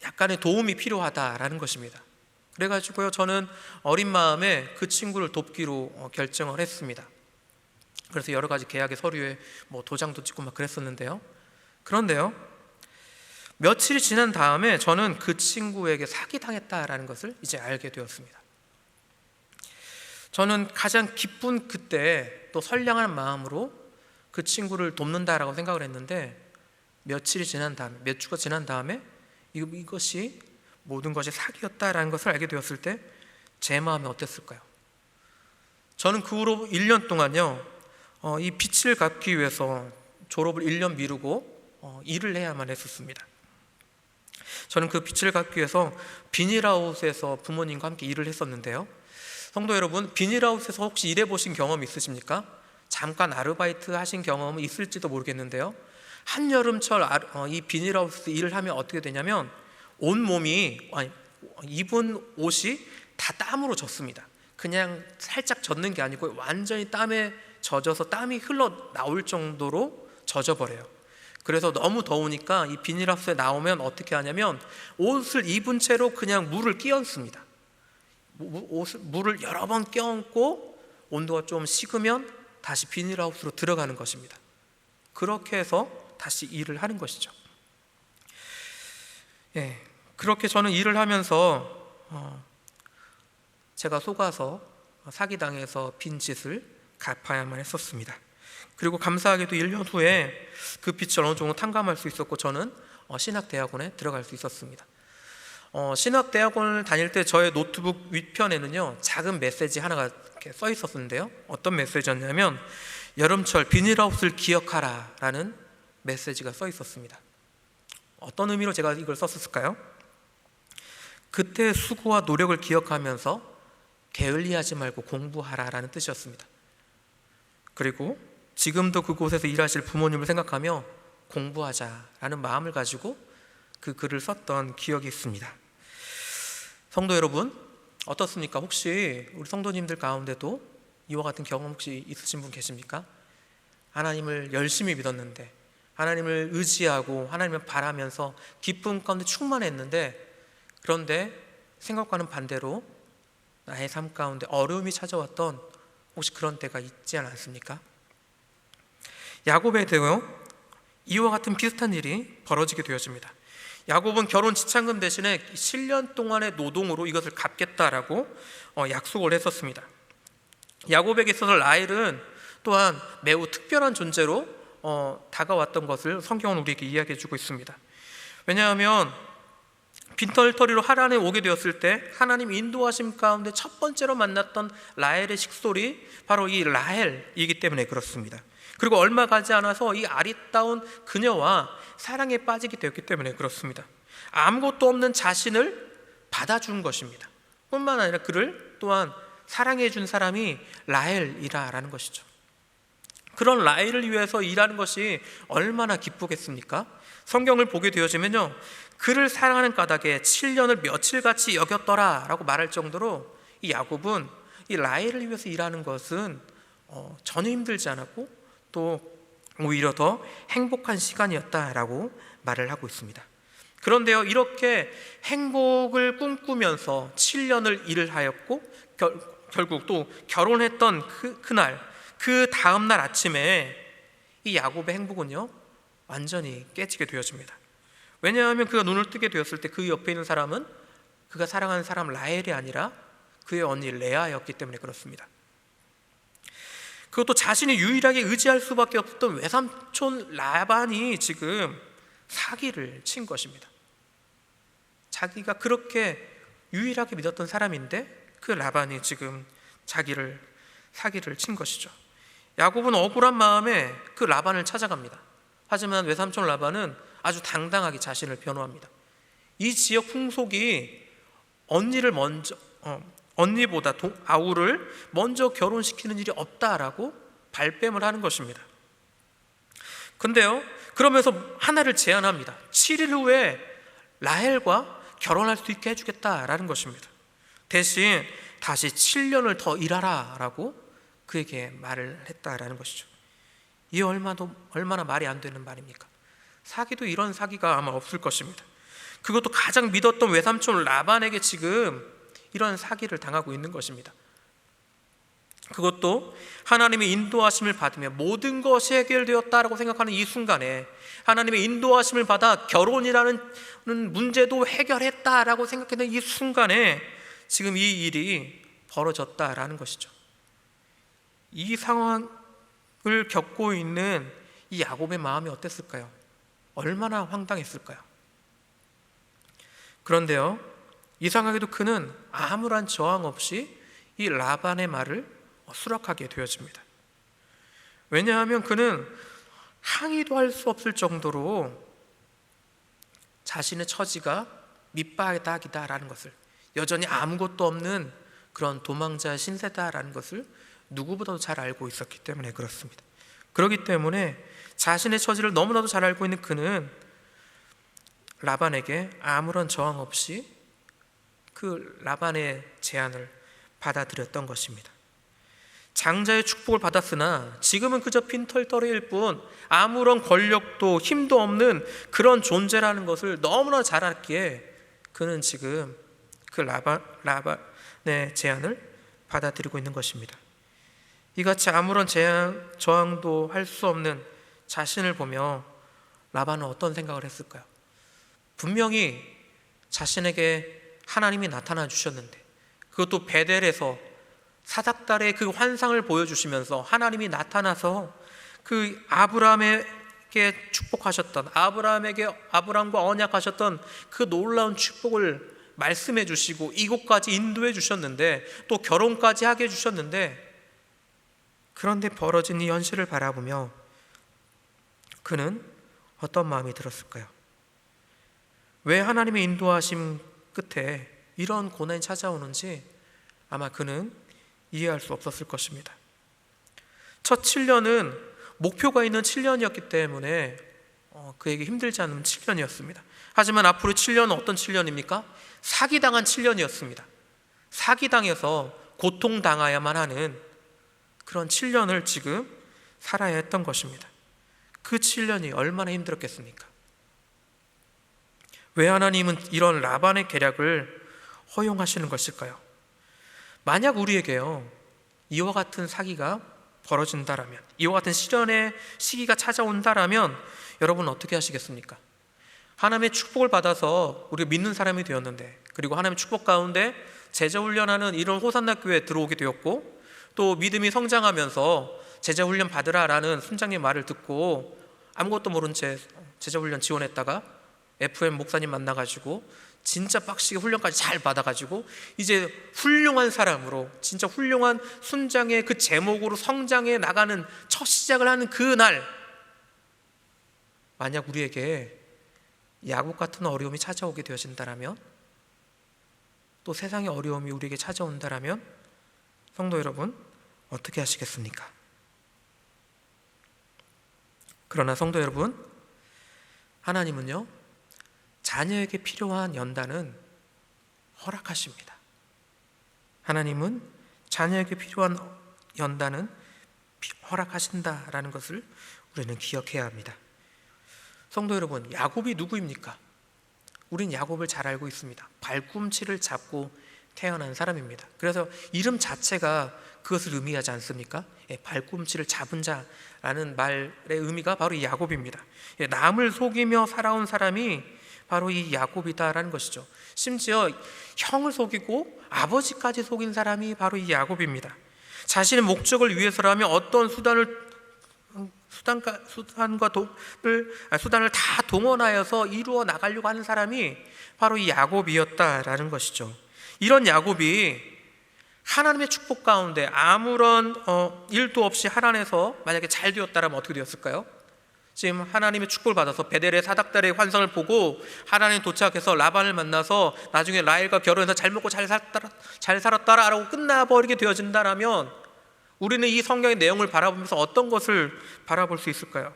약간의 도움이 필요하다라는 것입니다. 그래가지고요, 저는 어린 마음에 그 친구를 돕기로 결정을 했습니다. 그래서 여러 가지 계약의 서류에 도장도 찍고 막 그랬었는데요. 그런데요, 며칠이 지난 다음에 저는 그 친구에게 사기당했다라는 것을 이제 알게 되었습니다. 저는 가장 기쁜 그때 또 선량한 마음으로 그 친구를 돕는다라고 생각을 했는데, 며칠이 지난 다음에, 몇 주가 지난 다음에 이것이 모든 것이 사기였다라는 것을 알게 되었을 때 제 마음이 어땠을까요? 저는 그 후로 1년 동안요, 이 빚을 갚기 위해서 졸업을 1년 미루고 일을 해야만 했었습니다. 저는 그 빚을 갚기 위해서 비닐하우스에서 부모님과 함께 일을 했었는데요, 성도 여러분, 비닐하우스에서 혹시 일해 보신 경험 있으십니까? 잠깐 아르바이트 하신 경험은 있을지도 모르겠는데요, 한여름철 이 비닐하우스 일을 하면 어떻게 되냐면 온몸이, 입은 옷이 다 땀으로 젖습니다. 그냥 살짝 젖는 게 아니고 완전히 땀에 젖어서 땀이 흘러 나올 정도로 젖어버려요. 그래서 너무 더우니까 이 비닐하우스에 나오면 어떻게 하냐면 옷을 입은 채로 그냥 물을 끼얹습니다. 물을 여러 번 끼얹고 온도가 좀 식으면 다시 비닐하우스로 들어가는 것입니다. 그렇게 해서 다시 일을 하는 것이죠. 그렇게 저는 일을 하면서 제가 속아서 사기당해서 빈짓을 갚아야만 했었습니다. 그리고 감사하게도 1년 후에 그 빚을 어느 정도 탕감할 수 있었고 저는 신학대학원에 들어갈 수 있었습니다. 신학대학원을 다닐 때 저의 노트북 윗편에는요 작은 메시지 하나가 이렇게 써 있었는데요, 어떤 메시지였냐면 여름철 비닐하우스를 기억하라 라는 메시지가 써 있었습니다. 어떤 의미로 제가 이걸 썼을까요? 그때의 수고와 노력을 기억하면서 게을리하지 말고 공부하라 라는 뜻이었습니다. 그리고 지금도 그곳에서 일하실 부모님을 생각하며 공부하자라는 마음을 가지고 그 글을 썼던 기억이 있습니다. 성도 여러분, 어떻습니까? 혹시 우리 성도님들 가운데도 이와 같은 경험 혹시 있으신 분 계십니까? 하나님을 열심히 믿었는데, 하나님을 의지하고 하나님을 바라면서 기쁨 가운데 충만했는데, 그런데 생각과는 반대로 나의 삶 가운데 어려움이 찾아왔던 혹시 그런 때가 있지 않았습니까? 야곱에게요 이와 같은 비슷한 일이 벌어지게 되었습니다. 야곱은 결혼 지참금 대신에 7년 동안의 노동으로 이것을 갚겠다라고 약속을 했었습니다. 야곱에게 있어서 라헬은 또한 매우 특별한 존재로 다가왔던 것을 성경은 우리에게 이야기해 주고 있습니다. 왜냐하면 빈털터리로 하란에 오게 되었을 때 하나님 인도하심 가운데 첫 번째로 만났던 라헬의 식솔이 바로 이 라헬이기 때문에 그렇습니다. 그리고 얼마 가지 않아서 이 아리따운 그녀와 사랑에 빠지게 되었기 때문에 그렇습니다. 아무것도 없는 자신을 받아준 것입니다. 뿐만 아니라 그를 또한 사랑해 준 사람이 라헬이라는 것이죠. 그런 라헬을 위해서 일하는 것이 얼마나 기쁘겠습니까? 성경을 보게 되어지면요, 그를 사랑하는 까닭에 7년을 며칠같이 여겼더라 라고 말할 정도로 이 야곱은 이 라헬을 위해서 일하는 것은 전혀 힘들지 않았고 또 오히려 더 행복한 시간이었다라고 말을 하고 있습니다. 그런데요, 이렇게 행복을 꿈꾸면서 7년을 일을 하였고 결국 또 결혼했던 그날, 그 다음날 아침에 이 야곱의 행복은요 완전히 깨지게 되어집니다. 왜냐하면 그가 눈을 뜨게 되었을 때 그 옆에 있는 사람은 그가 사랑하는 사람 라헬이 아니라 그의 언니 레아였기 때문에 그렇습니다. 그것도 자신이 유일하게 의지할 수밖에 없었던 외삼촌 라반이 지금 사기를 친 것입니다. 자기가 그렇게 유일하게 믿었던 사람인데 그 라반이 지금 사기를 친 것이죠. 야곱은 억울한 마음에 그 라반을 찾아갑니다. 하지만 외삼촌 라반은 아주 당당하게 자신을 변호합니다. 이 지역 풍속이 언니보다 아우를 먼저 결혼시키는 일이 없다라고 발뺌을 하는 것입니다. 근데요, 그러면서 하나를 제안합니다. 7일 후에 라헬과 결혼할 수 있게 해주겠다라는 것입니다. 대신 다시 7년을 더 일하라 라고 그에게 말을 했다라는 것이죠. 이 얼마나 말이 안 되는 말입니까? 사기도 이런 사기가 아마 없을 것입니다. 그것도 가장 믿었던 외삼촌 라반에게 지금 이런 사기를 당하고 있는 것입니다. 그것도 하나님의 인도하심을 받으며 모든 것이 해결되었다라고 생각하는 이 순간에, 하나님의 인도하심을 받아 결혼이라는 문제도 해결했다라고 생각했던 이 순간에 지금 이 일이 벌어졌다라는 것이죠. 이 상황을 겪고 있는 이 야곱의 마음이 어땠을까요? 얼마나 황당했을까요? 그런데요, 이상하게도 그는 아무런 저항 없이 이 라반의 말을 수락하게 되어집니다. 왜냐하면 그는 항의도 할 수 없을 정도로 자신의 처지가 밑바닥이다라는 것을, 여전히 아무것도 없는 그런 도망자 신세다라는 것을 누구보다도 잘 알고 있었기 때문에 그렇습니다. 그렇기 때문에 자신의 처지를 너무나도 잘 알고 있는 그는 라반에게 아무런 저항 없이 그 라반의 제안을 받아들였던 것입니다. 장자의 축복을 받았으나 지금은 그저 빈털터리일 뿐 아무런 권력도 힘도 없는 그런 존재라는 것을 너무나 잘 알기에 그는 지금 그 라반의 제안을 받아들이고 있는 것입니다. 이같이 아무런 저항도 할 수 없는 자신을 보며 라반은 어떤 생각을 했을까요? 분명히 자신에게 하나님이 나타나 주셨는데, 그것도 베델에서 사닥달의 그 환상을 보여주시면서 하나님이 나타나서 그 아브라함에게 축복하셨던, 아브라함과 언약하셨던 그 놀라운 축복을 말씀해 주시고 이곳까지 인도해 주셨는데, 또 결혼까지 하게 해주셨는데, 그런데 벌어진 이 현실을 바라보며 그는 어떤 마음이 들었을까요? 왜 하나님의 인도하심 끝에 이런 고난이 찾아오는지 아마 그는 이해할 수 없었을 것입니다. 첫 7년은 목표가 있는 7년이었기 때문에 그에게 힘들지 않은 7년이었습니다. 하지만 앞으로 7년은 어떤 7년입니까? 사기당한 7년이었습니다. 사기당해서 고통당해야만 하는 그런 7년을 지금 살아야 했던 것입니다. 그 7년이 얼마나 힘들었겠습니까? 왜 하나님은 이런 라반의 계략을 허용하시는 것일까요? 만약 우리에게요, 이와 같은 사기가 벌어진다라면, 이와 같은 시련의 시기가 찾아온다라면 여러분 어떻게 하시겠습니까? 하나님의 축복을 받아서 우리가 믿는 사람이 되었는데, 그리고 하나님의 축복 가운데 제자훈련하는 이런 호산나 교회에 들어오게 되었고, 또 믿음이 성장하면서 제자훈련 받으라라는 순장님 말을 듣고 아무것도 모른 채 제자훈련 지원했다가 FM 목사님 만나가지고 진짜 빡시게 훈련까지 잘 받아가지고 이제 훌륭한 사람으로, 진짜 훌륭한 순장의 그 제목으로 성장해 나가는 첫 시작을 하는 그날, 만약 우리에게 야곱 같은 어려움이 찾아오게 되어진다라면, 또 세상의 어려움이 우리에게 찾아온다라면 성도 여러분 어떻게 하시겠습니까? 그러나 성도 여러분, 하나님은요, 자녀에게 필요한 연단은 허락하십니다. 하나님은 자녀에게 필요한 연단은 허락하신다라는 것을 우리는 기억해야 합니다. 성도 여러분, 야곱이 누구입니까? 우린 야곱을 잘 알고 있습니다. 발꿈치를 잡고 태어난 사람입니다. 그래서 이름 자체가 그것을 의미하지 않습니까? 발꿈치를 잡은 자라는 말의 의미가 바로 이 야곱입니다. 남을 속이며 살아온 사람이 바로 이 야곱이다라는 것이죠. 심지어 형을 속이고 아버지까지 속인 사람이 바로 이 야곱입니다. 자신의 목적을 위해서라면 어떤 수단을 다 동원하여서 이루어 나가려고 하는 사람이 바로 이 야곱이었다라는 것이죠. 이런 야곱이 하나님의 축복 가운데 아무런 일도 없이 하나님에서 만약에 잘 되었다면 어떻게 되었을까요? 지금 하나님의 축복을 받아서 베델의 사닥달의 환상을 보고 하나님 도착해서 라반을 만나서 나중에 라헬과 결혼해서 잘 먹고 잘 살았다라고 끝나버리게 되어진다면 우리는 이 성경의 내용을 바라보면서 어떤 것을 바라볼 수 있을까요?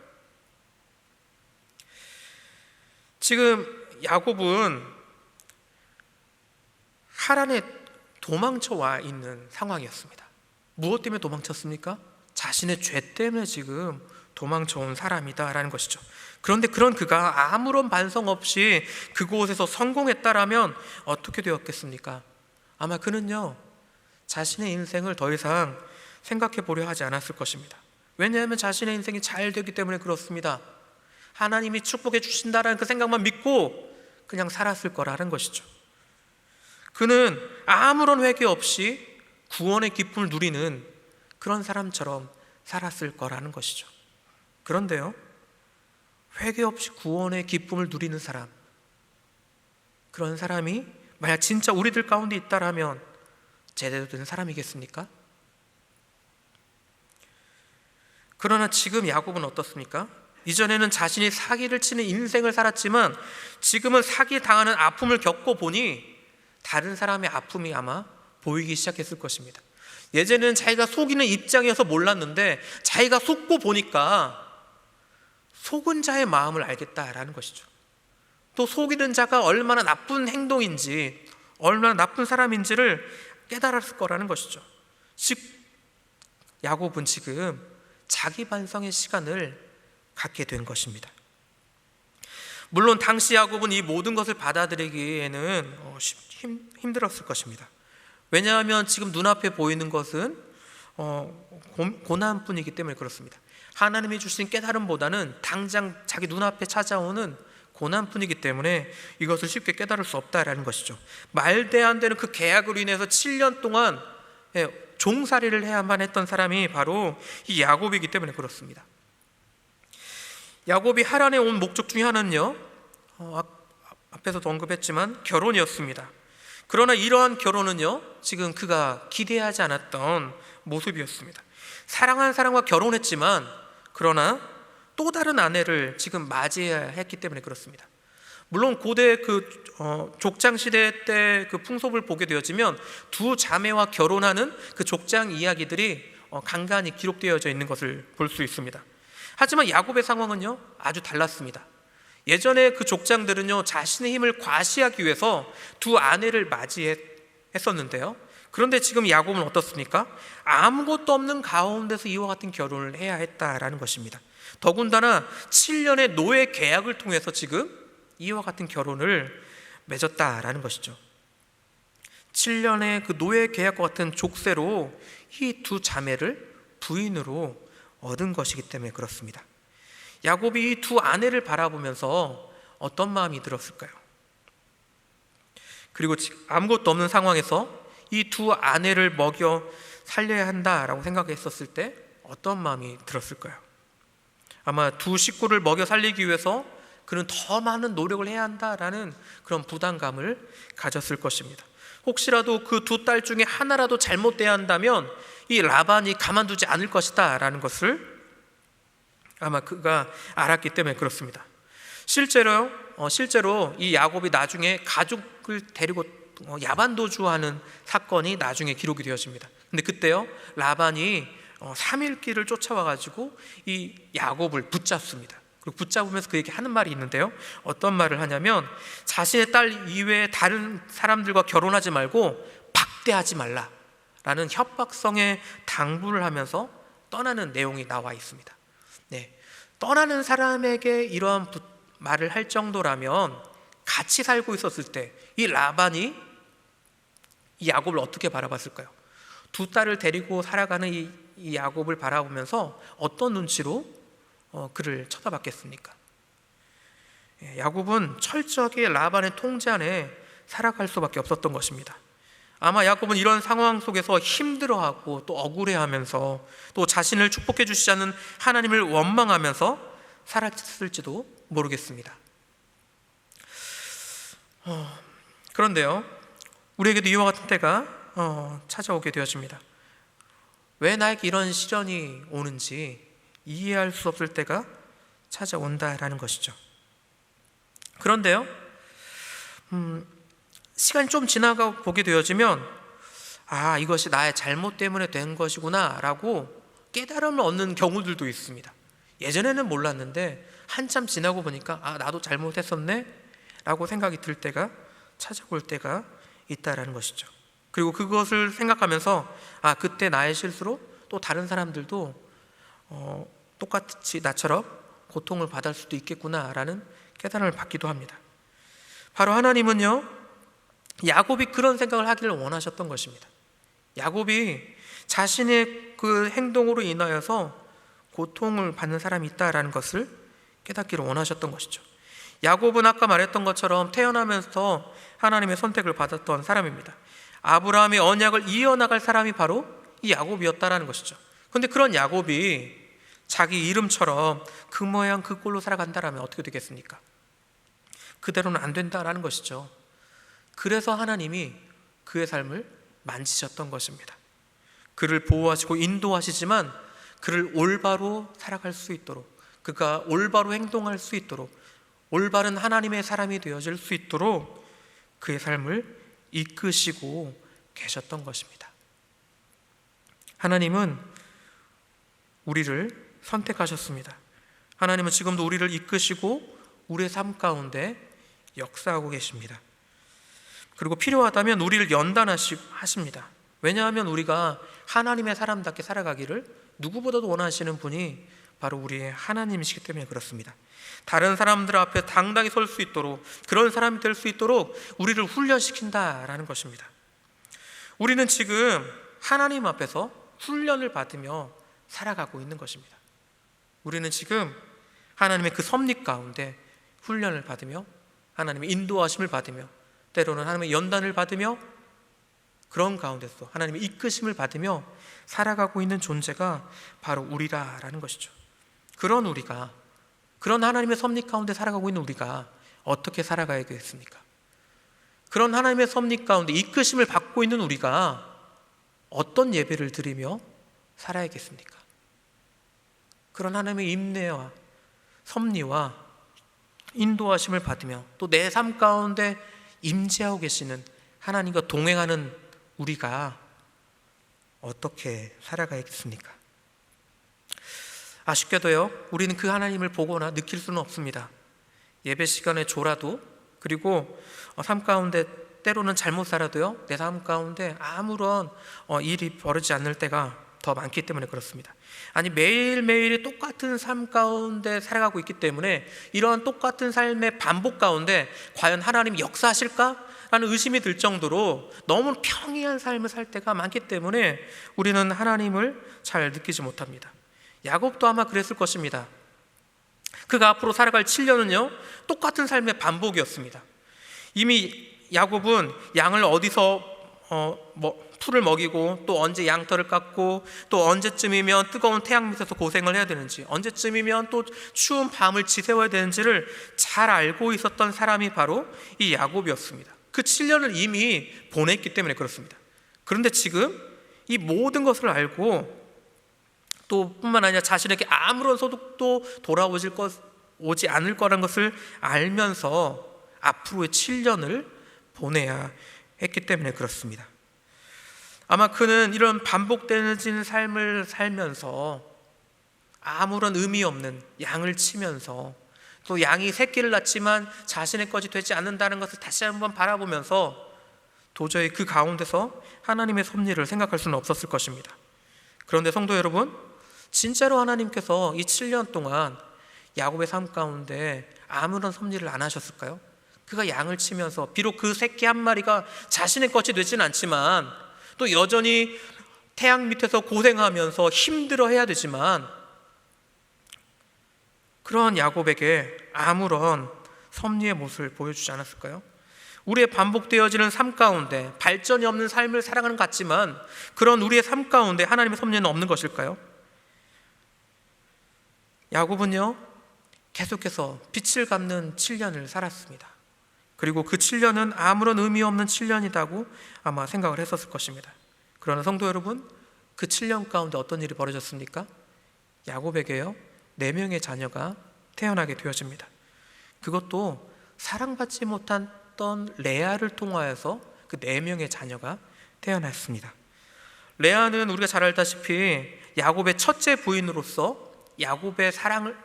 지금 야곱은 하란에 도망쳐 와 있는 상황이었습니다. 무엇 때문에 도망쳤습니까? 자신의 죄 때문에 지금 도망쳐 온 사람이다라는 것이죠. 그런데 그런 그가 아무런 반성 없이 그곳에서 성공했다라면 어떻게 되었겠습니까? 아마 그는요, 자신의 인생을 더 이상 생각해 보려 하지 않았을 것입니다. 왜냐하면 자신의 인생이 잘 되기 때문에 그렇습니다. 하나님이 축복해 주신다라는 그 생각만 믿고 그냥 살았을 거라는 것이죠. 그는 아무런 회개 없이 구원의 기쁨을 누리는 그런 사람처럼 살았을 거라는 것이죠. 그런데요, 회개 없이 구원의 기쁨을 누리는 사람, 그런 사람이 만약 진짜 우리들 가운데 있다라면 제대로 된 사람이겠습니까? 그러나 지금 야곱은 어떻습니까? 이전에는 자신이 사기를 치는 인생을 살았지만 지금은 사기 당하는 아픔을 겪고 보니 다른 사람의 아픔이 아마 보이기 시작했을 것입니다. 예전에는 자기가 속이는 입장이어서 몰랐는데 자기가 속고 보니까 속은 자의 마음을 알겠다라는 것이죠. 또 속이는 자가 얼마나 나쁜 행동인지, 얼마나 나쁜 사람인지를 깨달았을 거라는 것이죠. 즉 야곱은 지금 자기 반성의 시간을 갖게 된 것입니다. 물론 당시 야곱은 이 모든 것을 받아들이기에는 힘들었을 것입니다. 왜냐하면 지금 눈앞에 보이는 것은 고난뿐이기 때문에 그렇습니다. 하나님이 주신 깨달음보다는 당장 자기 눈앞에 찾아오는 고난뿐이기 때문에 이것을 쉽게 깨달을 수 없다라는 것이죠. 말대 안 되는 그 계약으로 인해서 7년 동안 종살이를 해야만 했던 사람이 바로 이 야곱이기 때문에 그렇습니다. 야곱이 하란에 온 목적 중에 하나는요, 앞에서도 언급했지만 결혼이었습니다. 그러나 이러한 결혼은요, 지금 그가 기대하지 않았던 모습이었습니다. 사랑한 사람과 결혼했지만 그러나 또 다른 아내를 지금 맞이해야 했기 때문에 그렇습니다. 물론 고대 족장 시대 때 그 풍속을 보게 되어지면 두 자매와 결혼하는 그 족장 이야기들이 간간히 기록되어져 있는 것을 볼 수 있습니다. 하지만 야곱의 상황은요 아주 달랐습니다. 예전에 그 족장들은요 자신의 힘을 과시하기 위해서 두 아내를 맞이했었는데요. 그런데 지금 야곱은 어떻습니까? 아무것도 없는 가운데서 이와 같은 결혼을 해야 했다라는 것입니다. 더군다나 7년의 노예 계약을 통해서 지금 이와 같은 결혼을 맺었다라는 것이죠. 7년의 그 노예 계약과 같은 족쇄로 이 두 자매를 부인으로 얻은 것이기 때문에 그렇습니다. 야곱이 이 두 아내를 바라보면서 어떤 마음이 들었을까요? 그리고 아무것도 없는 상황에서 이 두 아내를 먹여 살려야 한다라고 생각했었을 때 어떤 마음이 들었을까요? 아마 두 식구를 먹여 살리기 위해서 그는 더 많은 노력을 해야 한다라는 그런 부담감을 가졌을 것입니다. 혹시라도 그 두 딸 중에 하나라도 잘못돼야 한다면 이 라반이 가만두지 않을 것이다 라는 것을 아마 그가 알았기 때문에 그렇습니다. 실제로 이 야곱이 나중에 가족을 데리고 야반도주하는 사건이 나중에 기록이 되어집니다. 근데 그때요 라반이 3일 길을 쫓아와가지고 이 야곱을 붙잡습니다. 그리고 붙잡으면서 그에게 하는 말이 있는데요, 어떤 말을 하냐면 자신의 딸 이외에 다른 사람들과 결혼하지 말고 박대하지 말라라는 협박성의 당부를 하면서 떠나는 내용이 나와 있습니다. 네, 떠나는 사람에게 이러한 말을 할 정도라면 같이 살고 있었을 때 이 라반이 이 야곱을 어떻게 바라봤을까요? 두 딸을 데리고 살아가는 이 야곱을 바라보면서 어떤 눈치로 그를 쳐다봤겠습니까? 야곱은 철저하게 라반의 통제 안에 살아갈 수밖에 없었던 것입니다. 아마 야곱은 이런 상황 속에서 힘들어하고 또 억울해하면서 또 자신을 축복해 주시지 않는 하나님을 원망하면서 살았을지도 모르겠습니다. 그런데요, 우리에게도 이와 같은 때가 찾아오게 되어집니다. 왜 나에게 이런 시련이 오는지 이해할 수 없을 때가 찾아온다라는 것이죠. 그런데요, 시간이 좀 지나가 보게 되어지면 이것이 나의 잘못 때문에 된 것이구나 라고 깨달음을 얻는 경우들도 있습니다. 예전에는 몰랐는데 한참 지나고 보니까 나도 잘못했었네 라고 생각이 들 때가 찾아올 때가 있다라는 것이죠. 그리고 그것을 생각하면서 그때 나의 실수로 또 다른 사람들도 똑같이 나처럼 고통을 받을 수도 있겠구나라는 깨달음을 받기도 합니다. 바로 하나님은요 야곱이 그런 생각을 하기를 원하셨던 것입니다. 야곱이 자신의 그 행동으로 인하여서 고통을 받는 사람이 있다라는 것을 깨닫기를 원하셨던 것이죠. 야곱은 아까 말했던 것처럼 태어나면서 하나님의 선택을 받았던 사람입니다. 아브라함의 언약을 이어나갈 사람이 바로 이 야곱이었다라는 것이죠. 그런데 그런 야곱이 자기 이름처럼 그 모양 그 꼴로 살아간다라면 어떻게 되겠습니까? 그대로는 안 된다라는 것이죠. 그래서 하나님이 그의 삶을 만지셨던 것입니다. 그를 보호하시고 인도하시지만 그를 올바로 살아갈 수 있도록, 그가 올바로 행동할 수 있도록, 올바른 하나님의 사람이 되어질 수 있도록 그의 삶을 이끄시고 계셨던 것입니다. 하나님은 우리를 선택하셨습니다. 하나님은 지금도 우리를 이끄시고 우리의 삶 가운데 역사하고 계십니다. 그리고 필요하다면 우리를 연단하십니다. 왜냐하면 우리가 하나님의 사람답게 살아가기를 누구보다도 원하시는 분이 바로 우리의 하나님이시기 때문에 그렇습니다. 다른 사람들 앞에 당당히 설 수 있도록, 그런 사람이 될 수 있도록 우리를 훈련시킨다라는 것입니다. 우리는 지금 하나님 앞에서 훈련을 받으며 살아가고 있는 것입니다. 우리는 지금 하나님의 그 섭리 가운데 훈련을 받으며 하나님의 인도하심을 받으며 때로는 하나님의 연단을 받으며 그런 가운데서 하나님의 이끄심을 받으며 살아가고 있는 존재가 바로 우리라라는 것이죠. 그런 우리가, 그런 하나님의 섭리 가운데 살아가고 있는 우리가 어떻게 살아가야겠습니까? 그런 하나님의 섭리 가운데 이끄심을 받고 있는 우리가 어떤 예배를 드리며 살아야겠습니까? 그런 하나님의 인내와 섭리와 인도하심을 받으며 또 내 삶 가운데 임재하고 계시는 하나님과 동행하는 우리가 어떻게 살아가야겠습니까? 아쉽게도요, 우리는 그 하나님을 보거나 느낄 수는 없습니다. 예배 시간에 졸아도, 그리고 삶 가운데 때로는 잘못 살아도요, 내 삶 가운데 아무런 일이 벌어지지 않을 때가 더 많기 때문에 그렇습니다. 아니, 매일매일이 똑같은 삶 가운데 살아가고 있기 때문에 이러한 똑같은 삶의 반복 가운데 과연 하나님이 역사하실까? 라는 의심이 들 정도로 너무 평이한 삶을 살 때가 많기 때문에 우리는 하나님을 잘 느끼지 못합니다. 야곱도 아마 그랬을 것입니다. 그가 앞으로 살아갈 7년은요 똑같은 삶의 반복이었습니다. 이미 야곱은 양을 어디서 풀을 먹이고, 또 언제 양털을 깎고, 또 언제쯤이면 뜨거운 태양 밑에서 고생을 해야 되는지, 언제쯤이면 또 추운 밤을 지새워야 되는지를 잘 알고 있었던 사람이 바로 이 야곱이었습니다. 그 7년을 이미 보냈기 때문에 그렇습니다. 그런데 지금 이 모든 것을 알고, 또 뿐만 아니라 자신에게 아무런 소득도 오지 않을 거라는 것을 알면서 앞으로의 7년을 보내야 했기 때문에 그렇습니다. 아마 그는 이런 반복되는 삶을 살면서 아무런 의미 없는 양을 치면서, 또 양이 새끼를 낳지만 자신의 것이 되지 않는다는 것을 다시 한번 바라보면서 도저히 그 가운데서 하나님의 섭리를 생각할 수는 없었을 것입니다. 그런데 성도 여러분, 진짜로 하나님께서 이 7년 동안 야곱의 삶 가운데 아무런 섭리를 안 하셨을까요? 그가 양을 치면서 비록 그 새끼 한 마리가 자신의 것이 되지는 않지만, 또 여전히 태양 밑에서 고생하면서 힘들어 해야 되지만, 그런 야곱에게 아무런 섭리의 모습을 보여주지 않았을까요? 우리의 반복되어지는 삶 가운데 발전이 없는 삶을 살아가는 것 같지만, 그런 우리의 삶 가운데 하나님의 섭리는 없는 것일까요? 야곱은요 계속해서 빛을 갚는 7년을 살았습니다. 그리고 그 7년은 아무런 의미 없는 7년이라고 아마 생각을 했었을 것입니다. 그러나 성도 여러분, 그 7년 가운데 어떤 일이 벌어졌습니까? 야곱에게요 4명의 자녀가 태어나게 되어집니다. 그것도 사랑받지 못했던 레아를 통하여서 그 4명의 자녀가 태어났습니다. 레아는 우리가 잘 알다시피 야곱의 첫째 부인으로서 야곱의 사랑을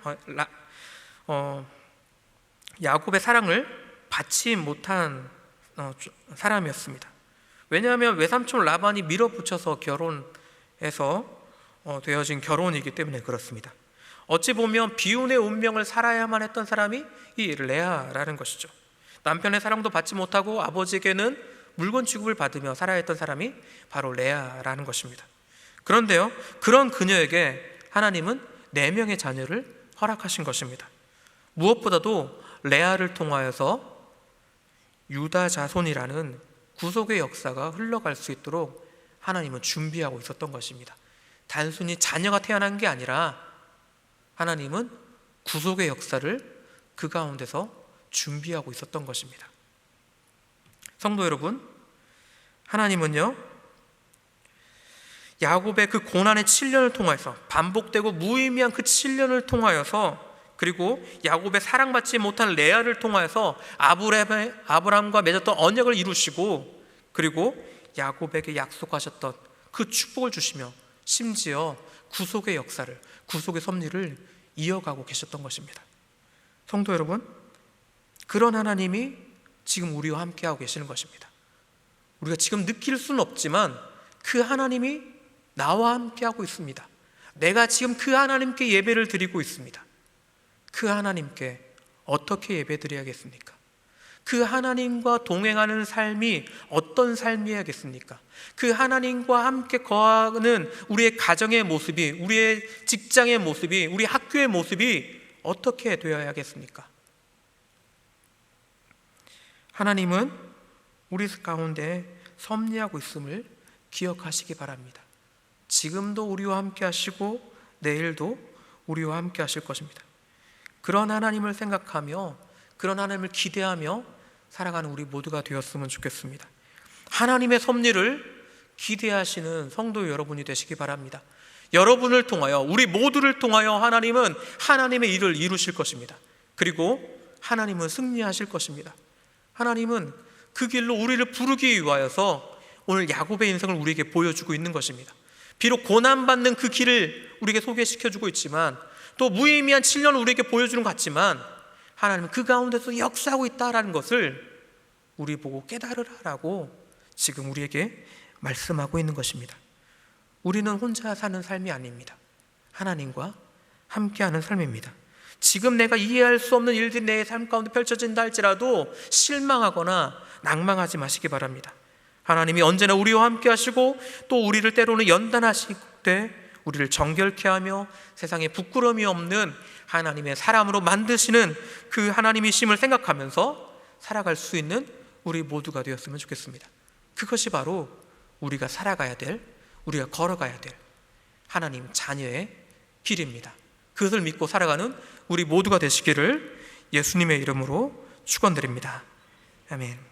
받지 못한 사람이었습니다. 왜냐하면 외삼촌 라반이 밀어붙여서 결혼해서 되어진 결혼이기 때문에 그렇습니다. 어찌 보면 비운의 운명을 살아야만 했던 사람이 이 레아라는 것이죠. 남편의 사랑도 받지 못하고 아버지에게는 물건 취급을 받으며 살아야 했던 사람이 바로 레아라는 것입니다. 그런데요, 그런 그녀에게 하나님은 4명의 자녀를 허락하신 것입니다. 무엇보다도 레아를 통하여서 유다 자손이라는 구속의 역사가 흘러갈 수 있도록 하나님은 준비하고 있었던 것입니다. 단순히 자녀가 태어난 게 아니라 하나님은 구속의 역사를 그 가운데서 준비하고 있었던 것입니다. 성도 여러분, 하나님은요 야곱의 그 고난의 7년을 통하여서, 반복되고 무의미한 그 7년을 통하여서, 그리고 야곱의 사랑받지 못한 레아를 통하여서 아브라함과 맺었던 언약을 이루시고, 그리고 야곱에게 약속하셨던 그 축복을 주시며 심지어 구속의 역사를, 구속의 섭리를 이어가고 계셨던 것입니다. 성도 여러분, 그런 하나님이 지금 우리와 함께하고 계시는 것입니다. 우리가 지금 느낄 수는 없지만 그 하나님이 나와 함께 하고 있습니다. 내가 지금 그 하나님께 예배를 드리고 있습니다. 그 하나님께 어떻게 예배 드려야겠습니까? 그 하나님과 동행하는 삶이 어떤 삶이어야겠습니까? 그 하나님과 함께 거하는 우리의 가정의 모습이, 우리의 직장의 모습이, 우리 학교의 모습이 어떻게 되어야겠습니까? 하나님은 우리 가운데 섭리하고 있음을 기억하시기 바랍니다. 지금도 우리와 함께 하시고 내일도 우리와 함께 하실 것입니다. 그런 하나님을 생각하며 그런 하나님을 기대하며 살아가는 우리 모두가 되었으면 좋겠습니다. 하나님의 섭리를 기대하시는 성도 여러분이 되시기 바랍니다. 여러분을 통하여, 우리 모두를 통하여 하나님은 하나님의 일을 이루실 것입니다. 그리고 하나님은 승리하실 것입니다. 하나님은 그 길로 우리를 부르기 위하여서 오늘 야곱의 인생을 우리에게 보여주고 있는 것입니다. 비록 고난받는 그 길을 우리에게 소개시켜주고 있지만, 또 무의미한 7년을 우리에게 보여주는 것 같지만, 하나님은 그 가운데서 역사하고 있다라는 것을 우리 보고 깨달으라고 지금 우리에게 말씀하고 있는 것입니다. 우리는 혼자 사는 삶이 아닙니다. 하나님과 함께하는 삶입니다. 지금 내가 이해할 수 없는 일들이 내 삶 가운데 펼쳐진다 할지라도 실망하거나 낭망하지 마시기 바랍니다. 하나님이 언제나 우리와 함께 하시고 또 우리를 때로는 연단하실 때 우리를 정결케 하며 세상에 부끄러움이 없는 하나님의 사람으로 만드시는 그 하나님이심을 생각하면서 살아갈 수 있는 우리 모두가 되었으면 좋겠습니다. 그것이 바로 우리가 살아가야 될, 우리가 걸어가야 될 하나님 자녀의 길입니다. 그것을 믿고 살아가는 우리 모두가 되시기를 예수님의 이름으로 축원드립니다. 아멘.